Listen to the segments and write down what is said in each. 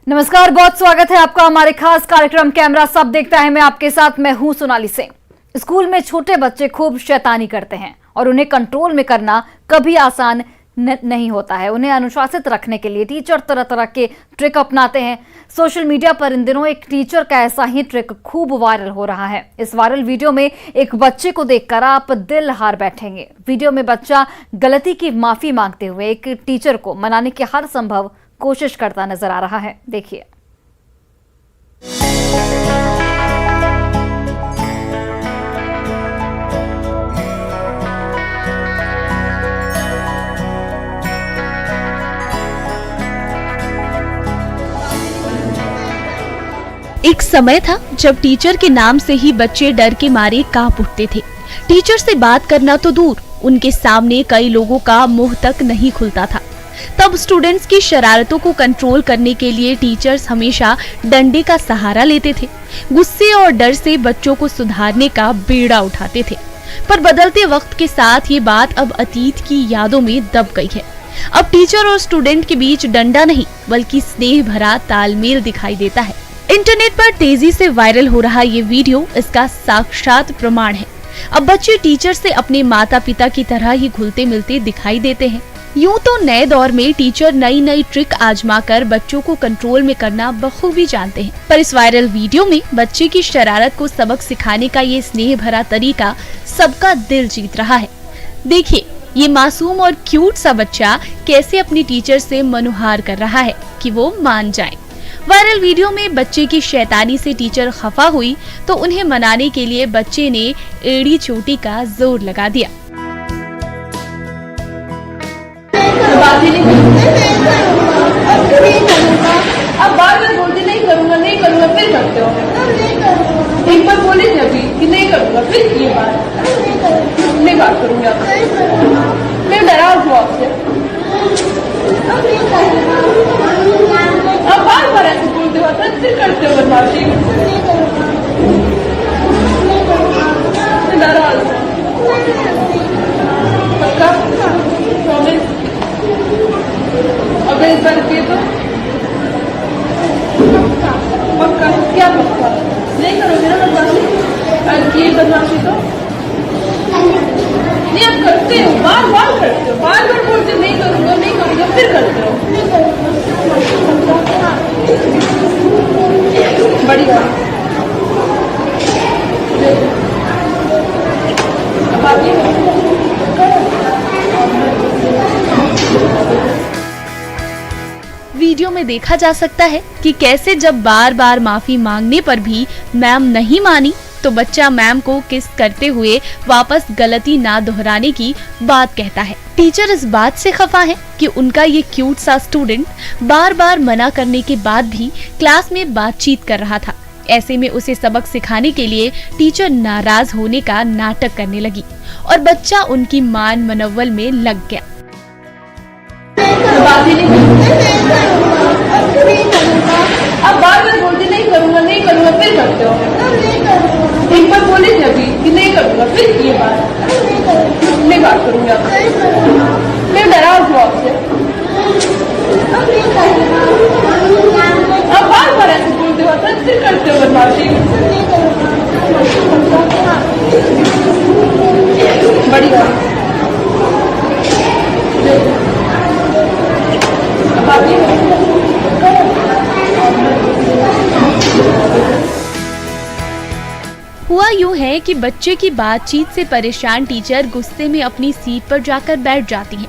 नमस्कार, बहुत स्वागत है आपका हमारे खास कार्यक्रम कैमरा सब देखता है। मैं आपके साथ मैं हूं सोनाली सिंह। स्कूल में छोटे बच्चे खूब शैतानी करते हैं और उन्हें कंट्रोल में करना कभी आसान नहीं होता है। उन्हें अनुशासित रखने के लिए टीचर तरह तरह के ट्रिक अपनाते हैं। सोशल मीडिया पर इन दिनों एक टीचर का ऐसा ही ट्रिक खूब वायरल हो रहा है। इस वायरल वीडियो में एक बच्चे को देखकर आप दिल हार बैठेंगे। वीडियो में बच्चा गलती की माफी मांगते हुए एक टीचर को मनाने की हर संभव कोशिश करता नजर आ रहा है। देखिए। एक समय था जब टीचर के नाम से ही बच्चे डर के मारे कांप उठते थे। टीचर से बात करना तो दूर, उनके सामने कई लोगों का मुंह तक नहीं खुलता था। तब स्टूडेंट्स की शरारतों को कंट्रोल करने के लिए टीचर्स हमेशा डंडे का सहारा लेते थे। गुस्से और डर से बच्चों को सुधारने का बीड़ा उठाते थे। पर बदलते वक्त के साथ ये बात अब अतीत की यादों में दब गई है। अब टीचर और स्टूडेंट के बीच डंडा नहीं बल्कि स्नेह भरा तालमेल दिखाई देता है। इंटरनेट पर तेजी से वायरल हो रहा ये वीडियो इसका साक्षात प्रमाण है। अब बच्चे टीचर से अपने माता पिता की तरह ही घुलते मिलते दिखाई देते हैं। यूं तो नए दौर में टीचर नई नई ट्रिक आजमाकर बच्चों को कंट्रोल में करना बखूबी जानते हैं, पर इस वायरल वीडियो में बच्चे की शरारत को सबक सिखाने का ये स्नेह भरा तरीका सबका दिल जीत रहा है। देखिए, ये मासूम और क्यूट सा बच्चा कैसे अपनी टीचर से मनुहार कर रहा है कि वो मान जाए। वायरल वीडियो में बच्चे की शैतानी से टीचर खफा हुई तो उन्हें मनाने के लिए बच्चे ने एड़ी चोटी का जोर लगा दिया। अब बार बार बोलते नहीं करूंगा फिर करते हो। एक बार बोले थे अभी कि नहीं करूंगा, फिर ये बात नहीं बात करूंगी आपसे। मैं नाराज हूँ आपसे। अब बार बार ऐसे बोलते हो फिर करते हो बदमाशी। नाराज पक्का प्रॉमिस। अगर इस बार किए तो पक्का। क्या पक्का? नहीं करोगे ना बदमाशी? और किए बदमाशी तो नहीं, आप करते हो, बार बार करते हो, बार बार बोलते नहीं करूंगा फिर करते हो। बड़ी बात। अब आगे वीडियो में देखा जा सकता है कि कैसे जब बार बार माफी मांगने पर भी मैम नहीं मानी तो बच्चा मैम को किस करते हुए वापस गलती ना दोहराने की बात कहता है। टीचर इस बात से खफा है कि उनका ये क्यूट सा स्टूडेंट बार बार मना करने के बाद भी क्लास में बातचीत कर रहा था। ऐसे में उसे सबक सिखाने के लिए टीचर नाराज होने का नाटक करने लगी और बच्चा उनकी मान मनोबल में लग गया। अब बार बार बोलते नहीं करूंगा फिर करते हो। एक बार बोले थे अभी कि नहीं करूंगा, फिर ये बात नहीं बात करूंगी आपसे। मैं नाराज हूँ आपसे। अब बार बार ऐसे बोलते हो फिर करते हो बदमाशी। बड़ी बात। हुआ यूं है कि बच्चे की बातचीत से परेशान टीचर गुस्से में अपनी सीट पर जाकर बैठ जाती है।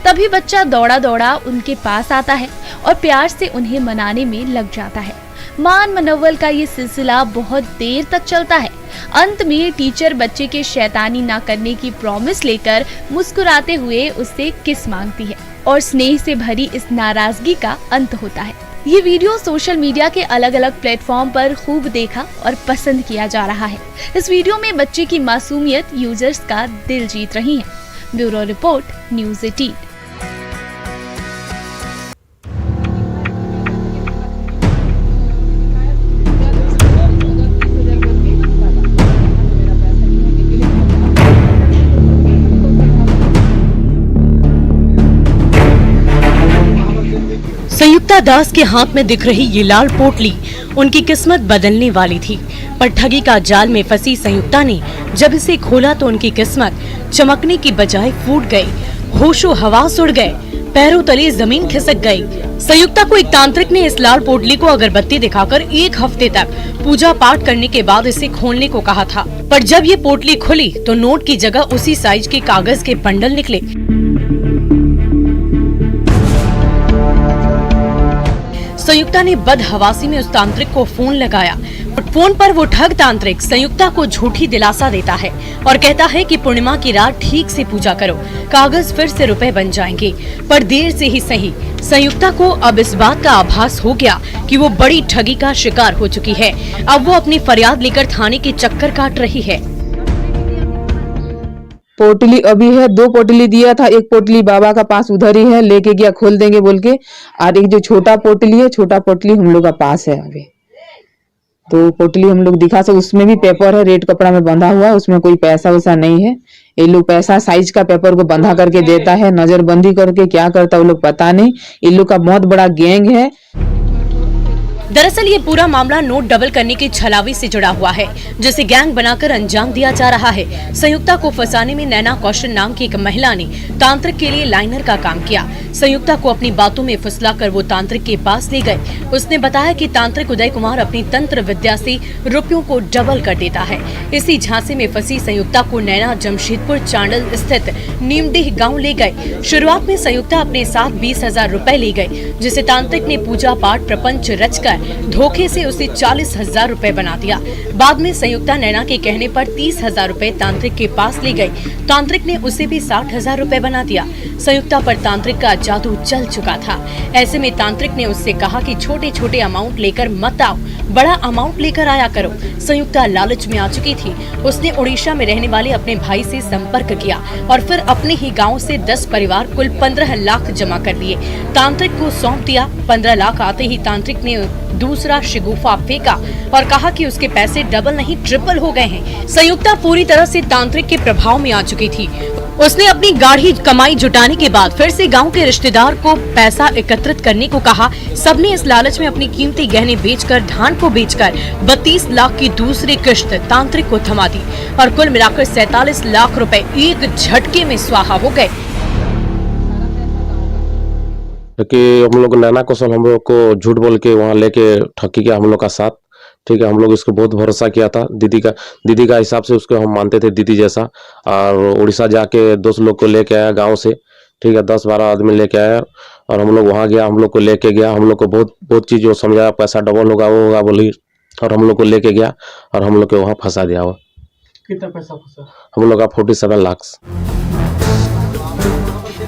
तभी बच्चा दौड़ा दौड़ा उनके पास आता है और प्यार से उन्हें मनाने में लग जाता है। मान मनोबल का ये सिलसिला बहुत देर तक चलता है। अंत में टीचर बच्चे के शैतानी ना करने की प्रॉमिस लेकर मुस्कुराते हुए उससे किस मांगती है और स्नेह से भरी इस नाराजगी का अंत होता है। ये वीडियो सोशल मीडिया के अलग अलग प्लेटफॉर्म पर खूब देखा और पसंद किया जा रहा है। इस वीडियो में बच्चे की मासूमियत यूजर्स का दिल जीत रही है। Bureau report, news 18। संयुक्ता दास के हाथ में दिख रही ये लाल पोटली उनकी किस्मत बदलने वाली थी, पर ठगी का जाल में फंसी संयुक्ता ने जब इसे खोला तो उनकी किस्मत चमकने की बजाय फूट गई। होशो हवास उड़ गए, पैरों तले जमीन खिसक गई। संयुक्ता को एक तांत्रिक ने इस लाल पोटली को अगरबत्ती दिखाकर 1 हफ्ते तक पूजा पाठ करने के बाद इसे खोलने को कहा था, पर जब ये पोटली खुली तो नोट की जगह उसी साइज के कागज के बंडल निकले। संयुक्ता ने बदहवासी में उस तांत्रिक को फोन लगाया। फोन पर वो ठग तांत्रिक संयुक्ता को झूठी दिलासा देता है और कहता है कि पूर्णिमा की रात ठीक से पूजा करो, कागज फिर से रुपए बन जाएंगे। पर देर से ही सही, संयुक्ता को अब इस बात का आभास हो गया कि वो बड़ी ठगी का शिकार हो चुकी है। अब वो अपनी फरियाद लेकर थाने के चक्कर काट रही है। पोटली अभी है, 2 पोटली दिया था, 1 पोटली बाबा का पास उधर ही है, लेके गया, खोल देंगे बोल के। और एक जो छोटा पोटली है, छोटा पोटली हम लोग का पास है अभी। तो पोटली हम लोग दिखा सकते, उसमें भी पेपर है, रेड कपड़ा में बंधा हुआ है, उसमें कोई पैसा वैसा नहीं है। ये लोग पैसा साइज का पेपर को बंधा करके देता है, नजरबंदी करके क्या करता है वो लोग पता नहीं। इन लोग का बहुत बड़ा गैंग है। दरअसल ये पूरा मामला नोट डबल करने की छलावी से जुड़ा हुआ है, जिसे गैंग बनाकर अंजाम दिया जा रहा है। संयुक्ता को फंसाने में नैना कौशल नाम की एक महिला ने तांत्रिक के लिए लाइनर का काम किया। संयुक्ता को अपनी बातों में फुसलाकर वो तांत्रिक के पास ले गए। उसने बताया कि तांत्रिक उदय कुमार अपनी तंत्र विद्या से रुपयों को डबल कर देता है। इसी झांसे में फंसी संयुक्ता को नैना जमशेदपुर चांडल स्थित नीमडीह गाँव ले गए। शुरुआत में संयुक्ता अपने साथ 20,000 रुपए ले गई, जिसे तांत्रिक ने पूजा पाठ प्रपंच रचकर धोखे से उसे 40,000 रुपए बना दिया। बाद में संयुक्ता नैना के कहने पर 30,000 रुपए तांत्रिक के पास ले गई। तांत्रिक ने उसे भी 60,000 रुपए बना दिया। संयुक्ता पर तांत्रिक का जादू चल चुका था। ऐसे में तांत्रिक ने उससे कहा कि छोटे छोटे अमाउंट लेकर मत आओ, बड़ा अमाउंट लेकर आया करो। संयुक्ता लालच में आ चुकी थी। उसने उड़ीसा में रहने वाले अपने भाई से संपर्क किया और फिर अपने ही गाँव से 10 परिवार कुल 15 लाख जमा कर लिए। तांत्रिक को सौंप दिया। 15 लाख आते ही तांत्रिक ने दूसरा शिगुफा फेंका और कहा कि उसके पैसे डबल नहीं ट्रिपल हो गए हैं। संयुक्ता पूरी तरह से तांत्रिक के प्रभाव में आ चुकी थी। उसने अपनी गाढ़ी कमाई जुटाने के बाद फिर से गांव के रिश्तेदार को पैसा एकत्रित करने को कहा। सबने इस लालच में अपनी कीमती गहने बेचकर, धान को बेचकर 32 लाख की दूसरी किश्त तांत्रिक को थमा दी और कुल मिलाकर 47 लाख रुपए एक झटके में स्वाहा हो गए। कि हम लोग नैना कौशल हम लोग को झूठ बोल के वहाँ लेके ठगी गया हम लोग का साथ। ठीक है, हम लोग इसको बहुत भरोसा किया था। दीदी का हिसाब से उसको हम मानते थे दीदी जैसा। और उड़ीसा जाके 2 लोग को लेके आया गांव से। ठीक है, 10-12 आदमी लेके आया और हम लोग वहाँ गया, हम लोग को लेके गया। हम लोग को बहुत चीज वो समझाया, पैसा डबल होगा वो होगा बोली, और हम लोग को लेके गया और हम लोग को वहाँ फंसा दिया। हुआ कितना पैसा फंसा? हम लोग का 47 लाख।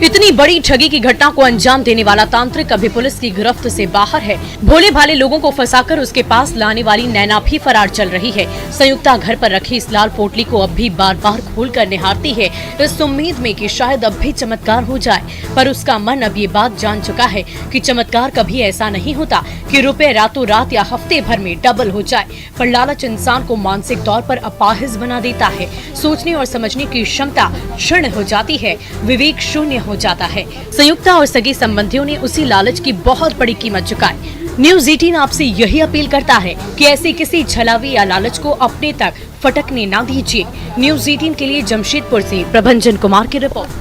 इतनी बड़ी ठगी की घटना को अंजाम देने वाला तांत्रिक अभी पुलिस की गिरफ्त से बाहर है। भोले भाले लोगों को फंसाकर उसके पास लाने वाली नैना भी फरार चल रही है। संयुक्ता घर पर रखी इस लाल पोटली को अब भी बार बार खोलकर निहारती है, इस उम्मीद में कि शायद अब भी चमत्कार हो जाए। पर उसका मन अब ये बात जान चुका है कि चमत्कार कभी ऐसा नहीं होता कि रुपए रातों रात या हफ्ते भर में डबल हो जाए। पर लालच इंसान को मानसिक तौर पर अपाहिज बना देता है। सोचने और समझने की क्षमता क्षीण हो जाती है, विवेक शून्य हो जाता है। संयुक्ता और सगे संबंधियों ने उसी लालच की बहुत बड़ी कीमत चुकाई। न्यूज़ 18 आपसे यही अपील करता है कि ऐसे किसी छलावी या लालच को अपने तक फटकने ना दीजिए। न्यूज़ 18 के लिए जमशेदपुर से प्रभंजन कुमार की रिपोर्ट।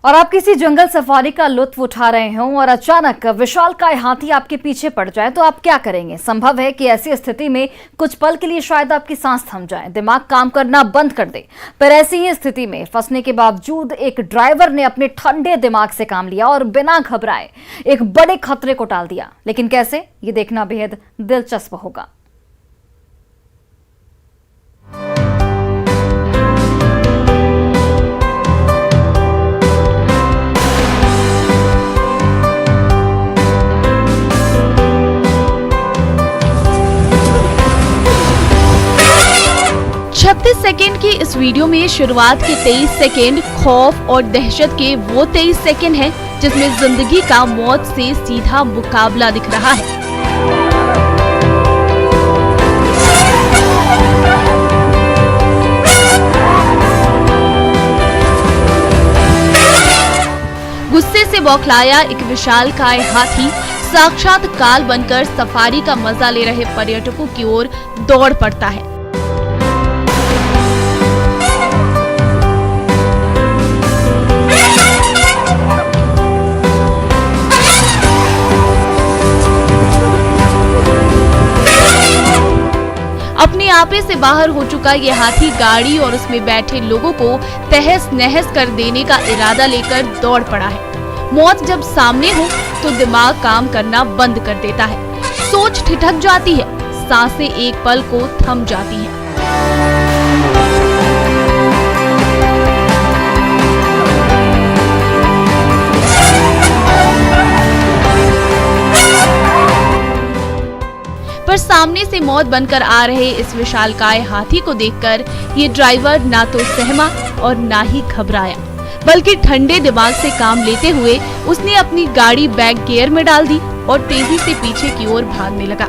और आप किसी जंगल सफारी का लुत्फ उठा रहे हों और अचानक विशालकाय हाथी आपके पीछे पड़ जाए तो आप क्या करेंगे? संभव है कि ऐसी स्थिति में कुछ पल के लिए शायद आपकी सांस थम जाए, दिमाग काम करना बंद कर दे। पर ऐसी ही स्थिति में फंसने के बावजूद एक ड्राइवर ने अपने ठंडे दिमाग से काम लिया और बिना घबराए एक बड़े खतरे को टाल दिया। लेकिन कैसे, ये देखना बेहद दिलचस्प होगा। सेकेंड की इस वीडियो में शुरुआत के 23 सेकेंड खौफ और दहशत के वो 23 सेकेंड हैं जिसमें जिंदगी का मौत से सीधा मुकाबला दिख रहा है। बौखलाया एक विशालकाय हाथी साक्षात काल बनकर सफारी का मजा ले रहे पर्यटकों की ओर दौड़ पड़ता है। अपने आपे से बाहर हो चुका ये हाथी गाड़ी और उसमें बैठे लोगों को तहस नहस कर देने का इरादा लेकर दौड़ पड़ा है। मौत जब सामने हो तो दिमाग काम करना बंद कर देता है, सोच ठिठक जाती है, सांसें एक पल को थम जाती हैं। पर सामने से मौत बनकर आ रहे इस विशालकाय हाथी को देखकर ये ड्राइवर ना तो सहमा और ना ही घबराया, बल्कि ठंडे दिमाग से काम लेते हुए उसने अपनी गाड़ी बैक गियर में डाल दी और तेजी से पीछे की ओर भागने लगा।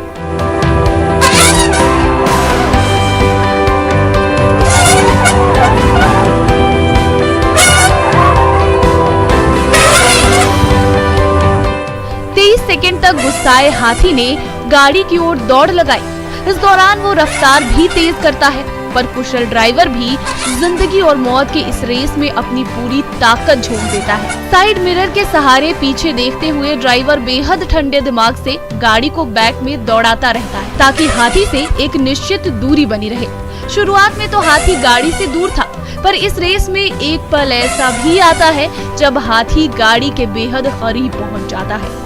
सेकंड तक गुस्साए हाथी ने गाड़ी की ओर दौड़ लगाई। इस दौरान वो रफ्तार भी तेज करता है, पर कुशल ड्राइवर भी जिंदगी और मौत की इस रेस में अपनी पूरी ताकत झोंक देता है। साइड मिरर के सहारे पीछे देखते हुए ड्राइवर बेहद ठंडे दिमाग से गाड़ी को बैक में दौड़ाता रहता है, ताकि हाथी से एक निश्चित दूरी बनी रहे। शुरुआत में तो हाथी गाड़ी से दूर था, पर इस रेस में एक पल ऐसा भी आता है जब हाथी गाड़ी के बेहद करीब पहुंच जाता है।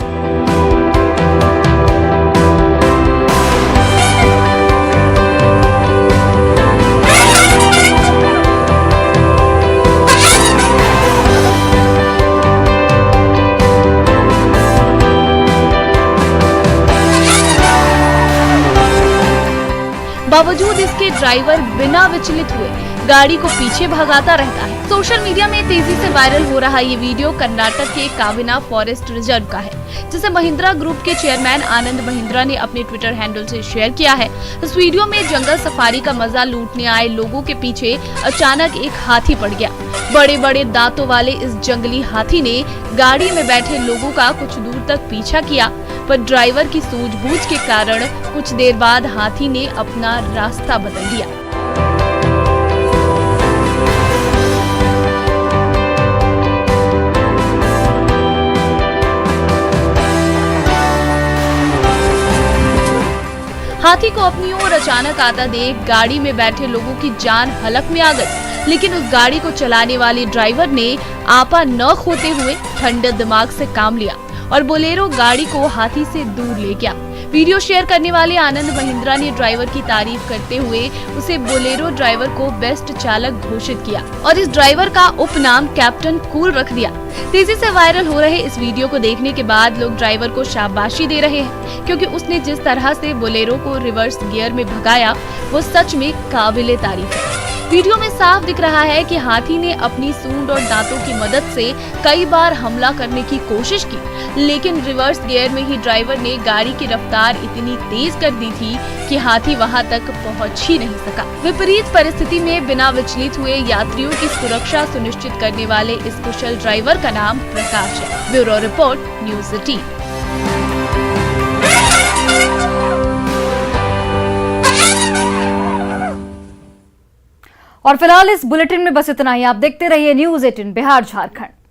बावजूद इसके ड्राइवर बिना विचलित हुए गाड़ी को पीछे भगाता रहता है। सोशल मीडिया में तेजी से वायरल हो रहा ये वीडियो कर्नाटक के काविना फॉरेस्ट रिजर्व का है, जिसे महिंद्रा ग्रुप के चेयरमैन आनंद महिंद्रा ने अपने ट्विटर हैंडल से शेयर किया है। इस वीडियो में जंगल सफारी का मजा लूटने आए लोगों के पीछे अचानक एक हाथी पड़ गया। बड़े बड़े दांतों वाले इस जंगली हाथी ने गाड़ी में बैठे लोगों का कुछ दूर तक पीछा किया, पर ड्राइवर की सूझबूझ के कारण कुछ देर बाद हाथी ने अपना रास्ता बदल दिया। हाथी को अपनी ओर अचानक आता देख गाड़ी में बैठे लोगों की जान हलक में आ गई, लेकिन उस गाड़ी को चलाने वाले ड्राइवर ने आपा न खोते हुए ठंडे दिमाग से काम लिया और बोलेरो गाड़ी को हाथी से दूर ले गया। वीडियो शेयर करने वाले आनंद महिंद्रा ने ड्राइवर की तारीफ करते हुए उसे बोलेरो ड्राइवर को बेस्ट चालक घोषित किया और इस ड्राइवर का उपनाम कैप्टन कूल रख दिया। तेजी से वायरल हो रहे इस वीडियो को देखने के बाद लोग ड्राइवर को शाबाशी दे रहे हैं, क्योंकि उसने जिस तरह से बोलेरो को रिवर्स गियर में भगाया वो सच में काबिले तारीफ है। वीडियो में साफ दिख रहा है कि हाथी ने अपनी सूंड और दांतों की मदद से कई बार हमला करने की कोशिश की, लेकिन रिवर्स गियर में ही ड्राइवर ने गाड़ी की रफ्तार इतनी तेज कर दी थी कि हाथी वहां तक पहुंच ही नहीं सका। विपरीत परिस्थिति में बिना विचलित हुए यात्रियों की सुरक्षा सुनिश्चित करने वाले इस कुशल ड्राइवर का नाम प्रकाश है। Bureau report, news 18। और फिलहाल इस बुलेटिन में बस इतना ही। आप देखते रहिए न्यूज़ 18 बिहार झारखंड।